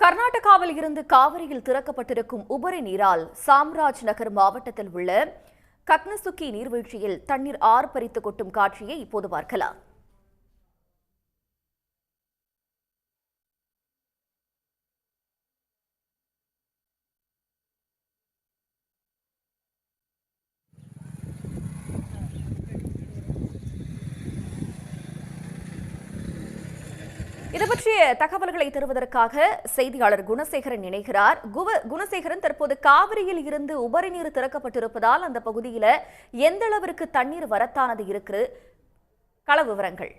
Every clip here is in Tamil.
கர்நாடகாவில் இருந்து காவிரியில் திறக்கப்பட்டிருக்கும் உபரி நீரால் சாம்ராஜ் நகர் மாவட்டத்தில் உள்ள கக்னசுக்கி நீர்வீழ்ச்சியில் தண்ணீர் ஆர்ப்பரித்து கொட்டும் காட்சியை இப்போது பார்க்கலாம். இது பற்றிய தகவல்களை தருவதற்காக செய்தியாளர் குணசேகரன் இணைகிறார். குணசேகரன், தற்போது காவிரியில் இருந்து உபரி நீர் திறக்கப்பட்டிருப்பதால் அந்த பகுதியில எந்த அளவிற்கு தண்ணீர் வரத்தானது இருக்கு? கள விவரங்கள்.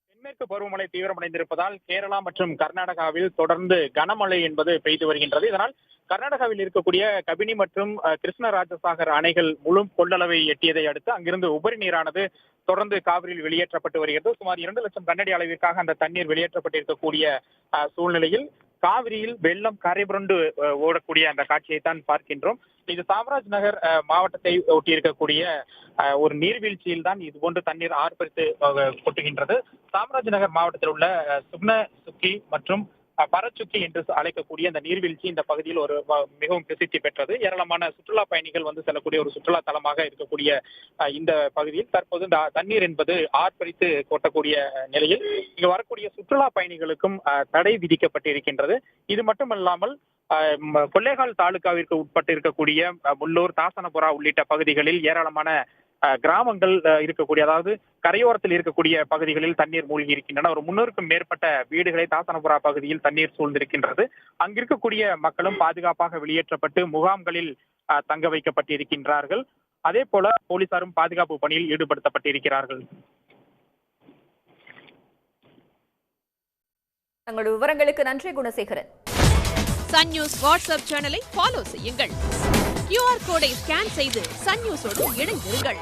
தென்மேற்கு பருவமழை தீவிரமடைந்திருப்பதால் கேரளா மற்றும் கர்நாடகாவில் தொடர்ந்து கனமழை என்பது பெய்து வருகின்றது. இதனால் கர்நாடகாவில் இருக்கக்கூடிய கபினி மற்றும் கிருஷ்ணராஜசாகர் அணைகள் முழு கொள்ளளவை எட்டியதை அடுத்து அங்கிருந்து உபரி நீரானது தொடர்ந்து காவிரியில் வெளியேற்றப்பட்டு வருகிறது. சுமார் 2 லட்சம் கனஅடி அளவிற்காக அந்த தண்ணீர் வெளியேற்றப்பட்டிருக்கக்கூடிய சூழ்நிலையில் காவிரியில் வெள்ளம் கரைபுரண்டு ஓடக்கூடிய அந்த காட்சியை தான் பார்க்கின்றோம். இது சாம்ராஜ் நகர் மாவட்டத்தை ஒட்டியிருக்கக்கூடிய ஒரு நீர்வீழ்ச்சியில் தான் இது போன்று தண்ணீர் ஆர்ப்பரித்து கொட்டுகின்றது. சாம்ராஜ் நகர் மாவட்டத்தில் உள்ள சுக்னசுக்கி மற்றும் பரச்சுக்கி என்று அழைக்கக்கூடிய அந்த நீர்வீழ்ச்சி இந்த பகுதியில் ஒரு மிகவும் பிரசித்தி பெற்றது. ஏராளமான சுற்றுலா பயணிகள் வந்து செல்லக்கூடிய ஒரு சுற்றுலா தலமாக இருக்கக்கூடிய இந்த பகுதியில் தற்போது இந்த தண்ணீர் என்பது ஆர்ப்பரித்து கொட்டக்கூடிய நிலையில் இங்கு வரக்கூடிய சுற்றுலா பயணிகளுக்கும் தடை விதிக்கப்பட்டிருக்கின்றது. இது மட்டுமல்லாமல் கொள்ளைகால் தாலுகாவிற்கு உட்பட்டு இருக்கக்கூடிய முள்ளூர், தாசனபுரா உள்ளிட்ட பகுதிகளில் ஏராளமான கிராமங்கள் இருக்கக்கூடிய, அதாவது கரையோரத்தில் இருக்கக்கூடிய பகுதிகளில் தண்ணீர் மூழ்கி இருக்கின்றன. ஒரு 300க்கும் மேற்பட்ட வீடுகளை தாசனபுரா பகுதியில் தண்ணீர் சூழ்ந்திருக்கின்றது. அங்கிருக்கக்கூடிய மக்களும் பாதுகாப்பாக வெளியேற்றப்பட்டு முகாம்களில் தங்க வைக்கப்பட்டிருக்கின்றார்கள். அதே போல போலீசாரும் பாதுகாப்பு பணியில் ஈடுபடுத்தப்பட்டிருக்கிறார்கள். தங்களுடைய விவரங்களுக்கு நன்றி குணசேகரன். சன் நியூஸ் வாட்ஸ்அப் சேனலை ஃபாலோ செய்யுங்கள். QR கோடை ஸ்கேன் செய்து சன் நியூஸோடு இணைந்திருங்கள்.